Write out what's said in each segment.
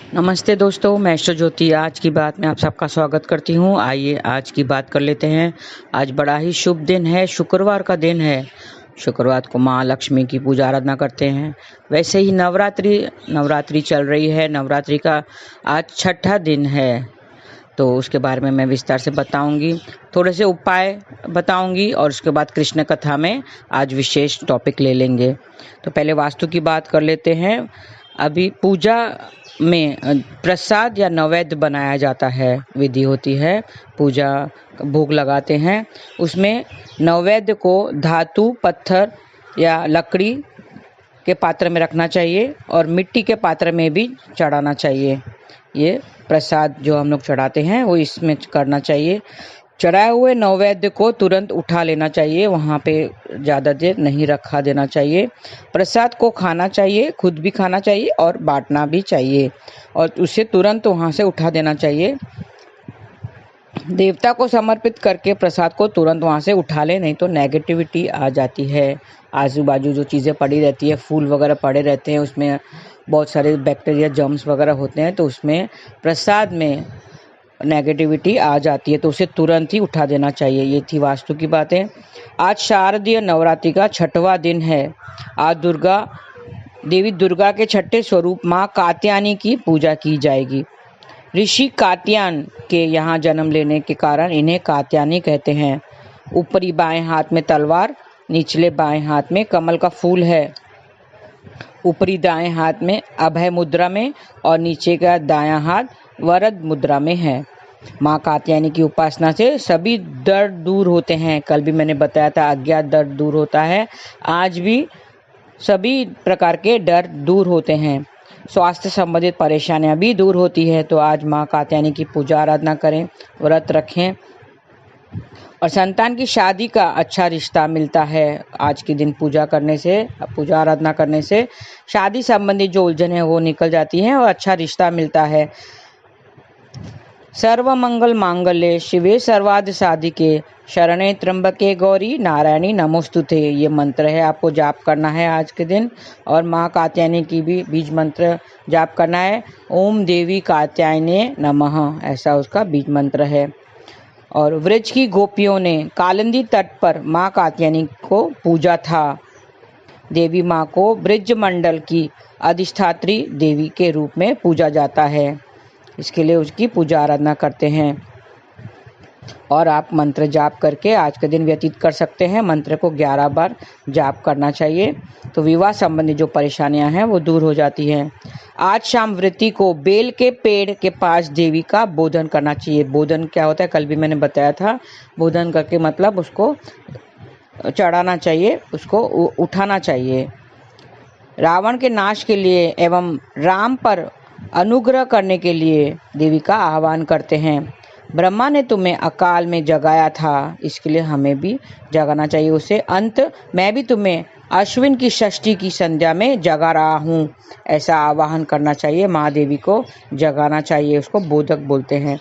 नमस्ते दोस्तों, मैं एस्ट्रो ज्योति आज की बात में आप सबका स्वागत करती हूँ। आइए आज की बात कर लेते हैं। आज बड़ा ही शुभ दिन है, शुक्रवार का दिन है। शुक्रवार को माँ लक्ष्मी की पूजा आराधना करते हैं। वैसे ही नवरात्रि चल रही है। नवरात्रि का आज छठा दिन है, तो उसके बारे में मैं विस्तार से बताऊंगी। थोड़े से उपाय बताऊंगी और उसके बाद कृष्ण कथा में आज विशेष टॉपिक ले लेंगे। तो पहले वास्तु की बात कर लेते हैं। अभी पूजा में प्रसाद या नैवेद्य बनाया जाता है, विधि होती है, पूजा भोग लगाते हैं। उसमें नैवेद्य को धातु, पत्थर या लकड़ी के पात्र में रखना चाहिए और मिट्टी के पात्र में भी चढ़ाना चाहिए। ये प्रसाद जो हम लोग चढ़ाते हैं वो इसमें करना चाहिए। चढ़ाए हुए नैवेद्य को तुरंत उठा लेना चाहिए, वहाँ पे ज़्यादा देर नहीं रखा देना चाहिए। प्रसाद को खाना चाहिए, खुद भी खाना चाहिए और बांटना भी चाहिए, और उसे तुरंत वहाँ से उठा देना चाहिए। देवता को समर्पित करके प्रसाद को तुरंत वहाँ से उठा ले, नहीं तो नेगेटिविटी आ जाती है। आजू बाजू जो चीज़ें पड़ी रहती है, फूल वगैरह पड़े रहते हैं, उसमें बहुत सारे बैक्टीरिया, जर्म्स वगैरह होते हैं, तो उसमें प्रसाद में नेगेटिविटी आ जाती है, तो उसे तुरंत ही उठा देना चाहिए। ये थी वास्तु की बातें। आज शारदीय नवरात्रि का छठवां दिन है। आज देवी दुर्गा के छठे स्वरूप माँ कात्यायनी की पूजा की जाएगी। ऋषि कात्यायन के यहाँ जन्म लेने के कारण इन्हें कात्यायनी कहते हैं। ऊपरी बाएं हाथ में तलवार, निचले बाएं हाथ में कमल का फूल है। ऊपरी दाएं हाथ में अभय मुद्रा में और नीचे का दायां हाथ वरद मुद्रा में है। माँ कात्यायनी की उपासना से सभी दर्द दूर होते हैं। कल भी मैंने बताया था, अज्ञात दर्द दूर होता है। आज भी सभी प्रकार के डर दूर होते हैं। स्वास्थ्य संबंधित परेशानियां भी दूर होती है। तो आज माँ कात्यायनी की पूजा आराधना करें, व्रत रखें, और संतान की शादी का अच्छा रिश्ता मिलता है। आज के दिन पूजा आराधना करने से शादी संबंधी जो उलझन है वो निकल जाती है और अच्छा रिश्ता मिलता है। सर्वमंगल मांगल्ये शिवे सर्वार्थ साधिके शरणे त्र्यंबके गौरी नारायणी नमोस्तुते, ये मंत्र है, आपको जाप करना है आज के दिन। और माँ कात्यायनी की भी बीज मंत्र जाप करना है। ओम देवी कात्यायने नमः, ऐसा उसका बीज मंत्र है। और व्रज की गोपियों ने कालिंदी तट पर माँ कात्यायनी को पूजा था। देवी माँ को ब्रज मंडल की अधिष्ठात्री देवी के रूप में पूजा जाता है, इसके लिए उसकी पूजा आराधना करते हैं। और आप मंत्र जाप करके आज के दिन व्यतीत कर सकते हैं। मंत्र को 11 बार जाप करना चाहिए, तो विवाह संबंधी जो परेशानियां हैं वो दूर हो जाती हैं। आज शाम व्रती को बेल के पेड़ के पास देवी का बोधन करना चाहिए। बोधन क्या होता है, कल भी मैंने बताया था। बोधन करके मतलब उसको चढ़ाना चाहिए, उसको उठाना चाहिए। रावण के नाश के लिए एवं राम पर अनुग्रह करने के लिए देवी का आह्वान करते हैं। ब्रह्मा ने तुम्हें अकाल में जगाया था, इसके लिए हमें भी जगाना चाहिए उसे। अंत मैं भी तुम्हें अश्विन की षष्ठी की संध्या में जगा रहा हूँ, ऐसा आह्वान करना चाहिए। महादेवी को जगाना चाहिए, उसको बोधक बोलते हैं।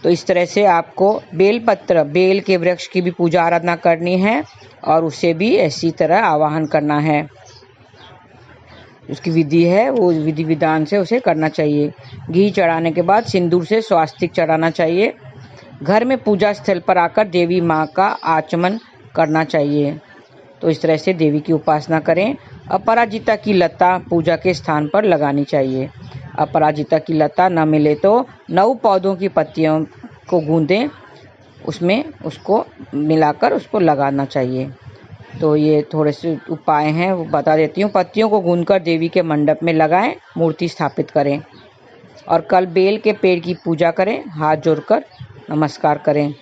तो इस तरह से आपको बेल के वृक्ष की भी पूजा आराधना करनी है और उसे भी इसी तरह आह्वान करना है। उसकी विधि है, वो विधि विधान से उसे करना चाहिए। घी चढ़ाने के बाद सिंदूर से स्वास्तिक चढ़ाना चाहिए। घर में पूजा स्थल पर आकर देवी माँ का आचमन करना चाहिए। तो इस तरह से देवी की उपासना करें। अपराजिता की लता पूजा के स्थान पर लगानी चाहिए। अपराजिता की लता न मिले तो 9 पौधों की पत्तियों को गूंदें, उसमें उसको मिलाकर उसको लगाना चाहिए। तो ये थोड़े से उपाय हैं, वो बता देती हूँ। पत्तियों को गूंथकर देवी के मंडप में लगाएं, मूर्ति स्थापित करें। और कल बेल के पेड़ की पूजा करें, हाथ जोड़कर नमस्कार करें।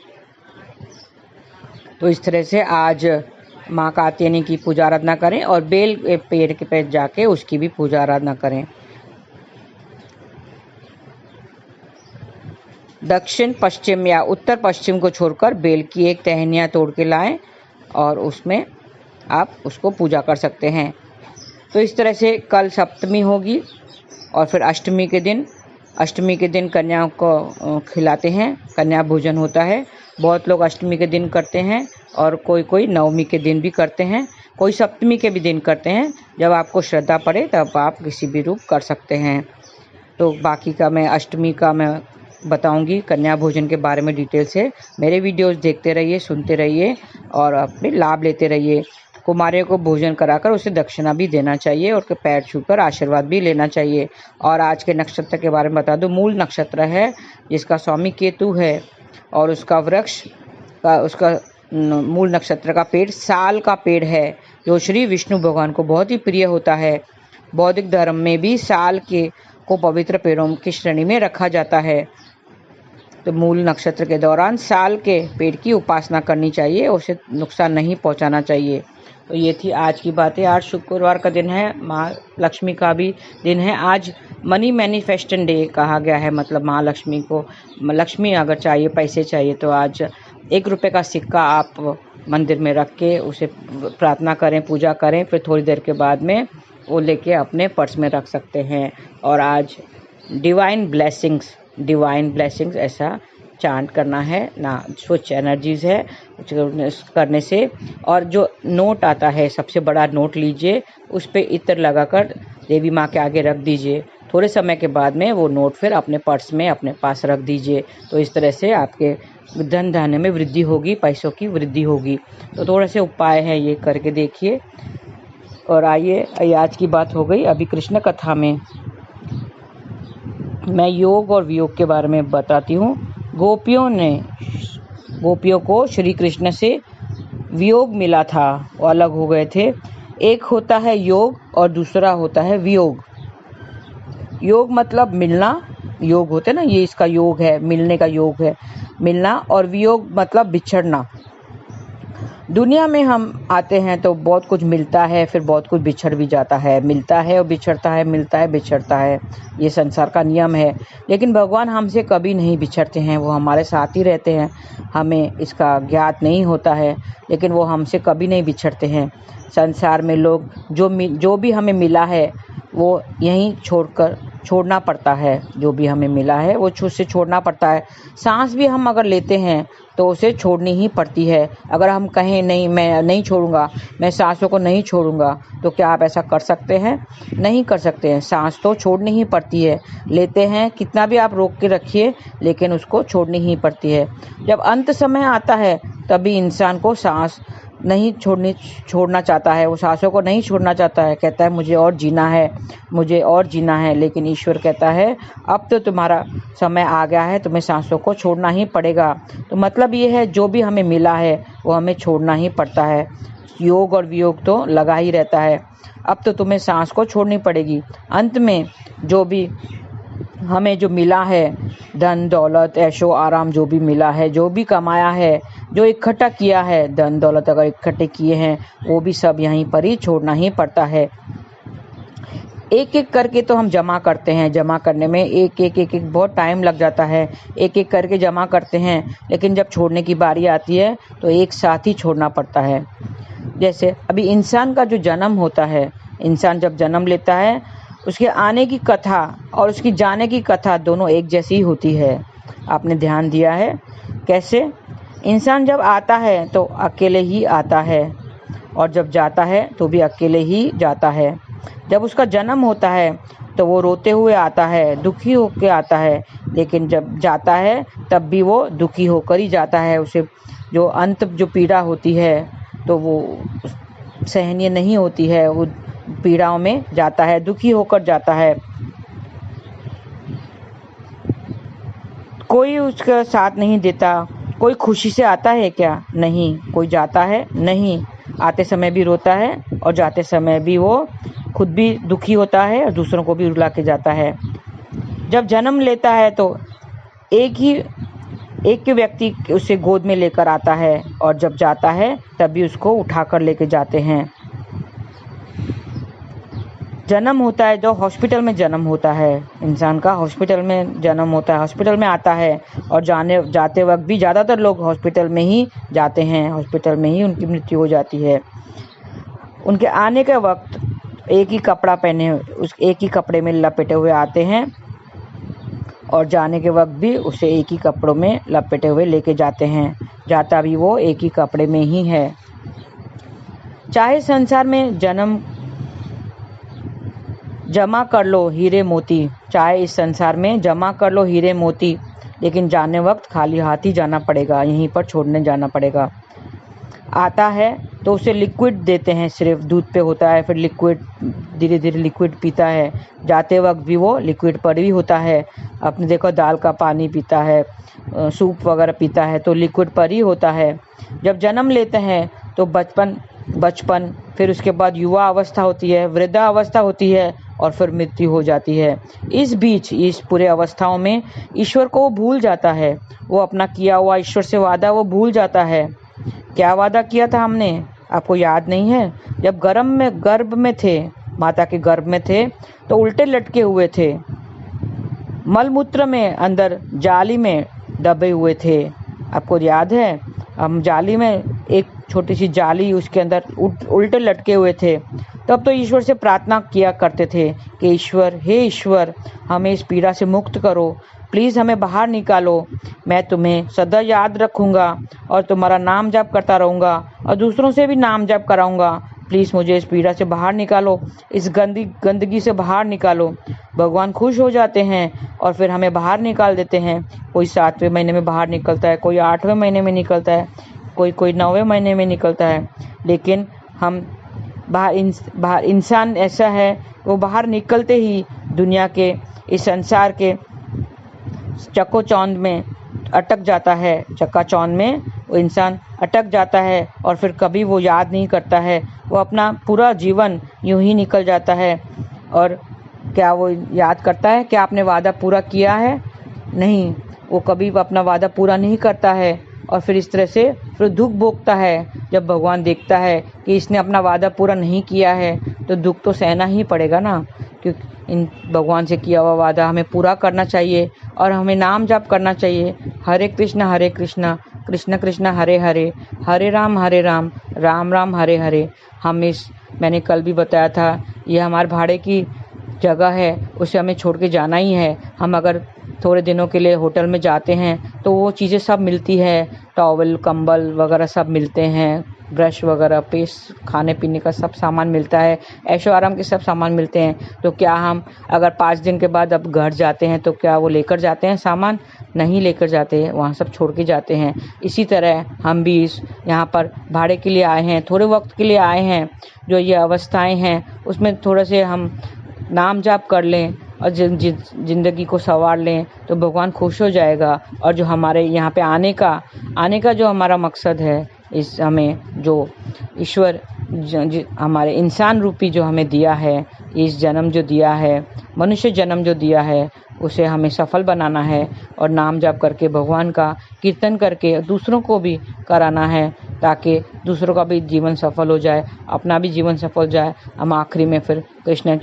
तो इस तरह से आज माँ कात्यायनी की पूजा आराधना करें और बेल के पेड़ के पास जाके उसकी भी पूजा आराधना करें। दक्षिण पश्चिम या उत्तर पश्चिम को छोड़कर बेल की एक टहनियाँ तोड़ के लाएं और उसमें आप उसको पूजा कर सकते हैं। तो इस तरह से कल सप्तमी होगी और फिर अष्टमी के दिन कन्याओं को खिलाते हैं, कन्या भोजन होता है। बहुत लोग अष्टमी के दिन करते हैं और कोई नवमी के दिन भी करते हैं, कोई सप्तमी के भी दिन करते हैं। जब आपको श्रद्धा पड़े तब आप किसी भी रूप कर सकते हैं। तो बाकी का मैं अष्टमी का मैं बताऊंगी, कन्या भोजन के बारे में डिटेल से। मेरे वीडियोस देखते रहिए, सुनते रहिए और अपने लाभ लेते रहिए। कुमारियों को भोजन कराकर उसे दक्षिणा भी देना चाहिए और पैर छूकर आशीर्वाद भी लेना चाहिए। और आज के नक्षत्र के बारे में बता दूं, मूल नक्षत्र है जिसका स्वामी केतु है और उसका वृक्ष का उसका मूल नक्षत्र का पेड़ साल का पेड़ है, जो श्री विष्णु भगवान को बहुत ही प्रिय होता है। बौद्धिक धर्म में भी साल के को पवित्र पेड़ों की श्रेणी में रखा जाता है। तो मूल नक्षत्र के दौरान साल के पेड़ की उपासना करनी चाहिए, उसे नुकसान नहीं पहुंचाना चाहिए। तो ये थी आज की बातें। आज शुक्रवार का दिन है, माँ लक्ष्मी का भी दिन है। आज मनी मैनिफेस्टेशन डे कहा गया है, मतलब माँ लक्ष्मी को लक्ष्मी अगर चाहिए, पैसे चाहिए, तो आज 1 रुपये का सिक्का आप मंदिर में रख के उसे प्रार्थना करें, पूजा करें, फिर थोड़ी देर के बाद में वो लेके अपने पर्स में रख सकते हैं। और आज डिवाइन ब्लेसिंग्स ऐसा चांट करना है ना, स्विच एनर्जीज है करने से। और जो नोट आता है, सबसे बड़ा नोट लीजिए, उस पर इत्र लगाकर देवी माँ के आगे रख दीजिए। थोड़े समय के बाद में वो नोट फिर अपने पर्स में अपने पास रख दीजिए। तो इस तरह से आपके धन धान्य में वृद्धि होगी, पैसों की वृद्धि होगी। तो थोड़े से उपाय हैं, ये करके देखिए। और आइए, आज की बात हो गई। अभी कृष्ण कथा में मैं योग और वियोग के बारे में बताती हूँ। गोपियों को श्री कृष्ण से वियोग मिला था, वो अलग हो गए थे। एक होता है योग और दूसरा होता है वियोग। योग मतलब मिलना, योग होते ना, ये इसका योग है, मिलने का योग है, मिलना। और वियोग मतलब बिछड़ना। दुनिया में हम आते हैं तो बहुत कुछ मिलता है, फिर बहुत कुछ बिछड़ भी जाता है। मिलता है और बिछड़ता है, मिलता है बिछड़ता है, ये संसार का नियम है। लेकिन भगवान हमसे कभी नहीं बिछड़ते हैं, वो हमारे साथ ही रहते हैं। हमें इसका ज्ञात नहीं होता है, लेकिन वो हमसे कभी नहीं बिछड़ते हैं। संसार में लोग जो भी हमें मिला है वो यहीं छोड़ना पड़ता है। जो भी हमें मिला है वो से छोड़ना पड़ता है। सांस भी हम अगर लेते हैं तो उसे छोड़नी ही पड़ती है। अगर हम कहें नहीं, मैं नहीं छोड़ूंगा, मैं सांसों को नहीं छोड़ूंगा, तो क्या आप ऐसा कर सकते हैं? नहीं कर सकते हैं। सांस तो छोड़नी ही पड़ती है। लेते हैं, कितना भी आप रोक के रखिए, लेकिन उसको छोड़नी ही पड़ती है। जब अंत समय आता है तभी इंसान को सांस नहीं छोड़ना चाहता है, वो सांसों को नहीं छोड़ना चाहता है। कहता है मुझे और जीना है। लेकिन ईश्वर कहता है अब तो तुम्हारा समय आ गया है, तुम्हें सांसों को छोड़ना ही पड़ेगा। तो मतलब ये है, जो भी हमें मिला है वो हमें छोड़ना ही पड़ता है। योग और वियोग तो लगा ही रहता है। अब तो तुम्हें सांस को छोड़नी पड़ेगी। अंत में जो भी हमें जो मिला है, धन दौलत ऐशो आराम, जो भी मिला है, जो भी कमाया है, जो इकट्ठा किया है, धन दौलत अगर इकट्ठे किए हैं, वो भी सब यहीं पर ही छोड़ना ही पड़ता है। एक एक करके तो हम जमा करते हैं। जमा करने में एक बहुत टाइम लग जाता है। एक एक करके जमा करते हैं, लेकिन जब छोड़ने की बारी आती है तो एक साथ ही छोड़ना पड़ता है। जैसे अभी इंसान का जो जन्म होता है, इंसान जब जन्म लेता है, उसके आने की कथा और उसकी जाने की कथा दोनों एक जैसी होती है। आपने ध्यान दिया है? कैसे? इंसान जब आता है तो अकेले ही आता है, और जब जाता है तो भी अकेले ही जाता है। जब उसका जन्म होता है तो वो रोते हुए आता है, दुखी होकर आता है, लेकिन जब जाता है तब भी वो दुखी होकर ही जाता है। उसे जो अंत जो पीड़ा होती है तो वो सहनीय नहीं होती है, वो पीड़ाओं में जाता है, दुखी होकर जाता है। कोई उसका साथ नहीं देता। कोई खुशी से आता है क्या? नहीं। कोई जाता है? नहीं। आते समय भी रोता है और जाते समय भी वो खुद भी दुखी होता है और दूसरों को भी रुला के जाता है। जब जन्म लेता है तो एक ही व्यक्ति उसे गोद में लेकर आता है, और जब जाता है तब भी उसको उठाकर लेके जाते हैं। जन्म होता है जो हॉस्पिटल में जन्म होता है, इंसान का हॉस्पिटल में जन्म होता है, हॉस्पिटल में आता है। और जाते वक्त भी ज़्यादातर लोग हॉस्पिटल में ही जाते हैं, हॉस्पिटल में ही उनकी मृत्यु हो जाती है। उनके आने के वक्त एक ही कपड़ा पहने, एक ही कपड़े में लपेटे हुए आते हैं, और जाने के वक्त भी उसे एक ही कपड़ों में लपेटे हुए लेके जाते हैं। जाता भी वो एक ही कपड़े में ही है। चाहे संसार में जमा कर लो हीरे मोती, चाहे इस संसार में जमा कर लो हीरे मोती, लेकिन जाने वक्त खाली हाथ ही जाना पड़ेगा, यहीं पर छोड़ने जाना पड़ेगा। आता है तो उसे लिक्विड देते हैं, सिर्फ दूध पे होता है, फिर लिक्विड धीरे धीरे लिक्विड पीता है, जाते वक्त भी वो लिक्विड पर ही होता है। आपने देखो दाल का पानी पीता है, सूप वगैरह पीता है तो लिक्विड पर ही होता है। जब जन्म लेते हैं तो बचपन, फिर उसके बाद युवा अवस्था होती है, वृद्धा अवस्था होती है और फिर मृत्यु हो जाती है। इस बीच इस पूरे अवस्थाओं में ईश्वर को वो भूल जाता है, वो अपना किया हुआ ईश्वर से वादा वो भूल जाता है। क्या वादा किया था हमने, आपको याद नहीं है? जब गर्भ में थे, माता के गर्भ में थे तो उल्टे लटके हुए थे, मलमूत्र में अंदर जाली में दबे हुए थे। आपको याद है? हम जाली में एक छोटी सी जाली, उसके अंदर उल्टे लटके हुए थे। तब तो ईश्वर से प्रार्थना किया करते थे कि ईश्वर, हे ईश्वर, हमें इस पीड़ा से मुक्त करो, प्लीज़ हमें बाहर निकालो, मैं तुम्हें सदा याद रखूँगा और तुम्हारा नाम जाप करता रहूँगा और दूसरों से भी नाम जाप कराऊँगा, प्लीज़ मुझे इस पीड़ा से बाहर निकालो, इस गंदगी से बाहर निकालो। भगवान खुश हो जाते हैं और फिर हमें बाहर निकाल देते हैं। कोई 7वें महीने में बाहर निकलता है, कोई 8वें महीने में निकलता है, कोई 9वें महीने में निकलता है। लेकिन हम बाहर इंसान ऐसा है, वो बाहर निकलते ही दुनिया के, इस संसार के चक्कोचौंध में अटक जाता है। चक्काचौंध में वो इंसान अटक जाता है और फिर कभी वो याद नहीं करता है, वो अपना पूरा जीवन यूं ही निकल जाता है। और क्या वो याद करता है कि आपने वादा पूरा किया है? नहीं, वो कभी अपना वादा पूरा नहीं करता है और फिर इस तरह से फिर दुख भोगता है। जब भगवान देखता है कि इसने अपना वादा पूरा नहीं किया है तो दुख तो सहना ही पड़ेगा ना, क्योंकि इन भगवान से किया हुआ वादा हमें पूरा करना चाहिए और हमें नाम जाप करना चाहिए। हरे कृष्णा कृष्ण कृष्ण हरे हरे, हरे राम राम राम हरे हरे। मैंने कल भी बताया था, ये हमारे भाड़े की जगह है, उसे हमें छोड़ के जाना ही है। हम अगर थोड़े दिनों के लिए होटल में जाते हैं तो वो चीज़ें सब मिलती है, टॉवल, कंबल वगैरह सब मिलते हैं, ब्रश वगैरह, पेस्ट, खाने पीने का सब सामान मिलता है, ऐशो आराम के सब सामान मिलते हैं। तो क्या हम अगर 5 दिन के बाद अब घर जाते हैं तो क्या वो लेकर जाते हैं सामान? नहीं लेकर जाते, वहाँ सब छोड़ के जाते हैं। इसी तरह हम भी यहाँ पर भाड़े के लिए आए हैं, थोड़े वक्त के लिए आए हैं। जो ये अवस्थाएं हैं उसमें थोड़े से हम नाम जाप कर लें और ज़िंदगी को संवार लें तो भगवान खुश हो जाएगा। और जो हमारे यहाँ पे आने का जो हमारा मकसद है, इस हमें जो ईश्वर हमारे इंसान रूपी जो हमें दिया है, इस जन्म जो दिया है, मनुष्य जन्म जो दिया है, उसे हमें सफल बनाना है और नाम जाप करके भगवान का कीर्तन करके दूसरों को भी कराना है, ताकि दूसरों का भी जीवन सफल हो जाए, अपना भी जीवन सफल हो जाए। हम आखिरी में फिर कृष्ण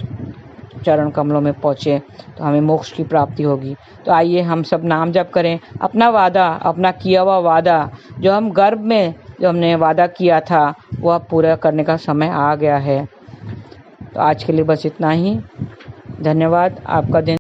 चरण कमलों में पहुँचे तो हमें मोक्ष की प्राप्ति होगी। तो आइए हम सब नाम जप करें, अपना वादा, अपना किया हुआ वादा, जो हम गर्भ में जो हमने वादा किया था वो अब पूरा करने का समय आ गया है। तो आज के लिए बस इतना ही। धन्यवाद। आपका दिन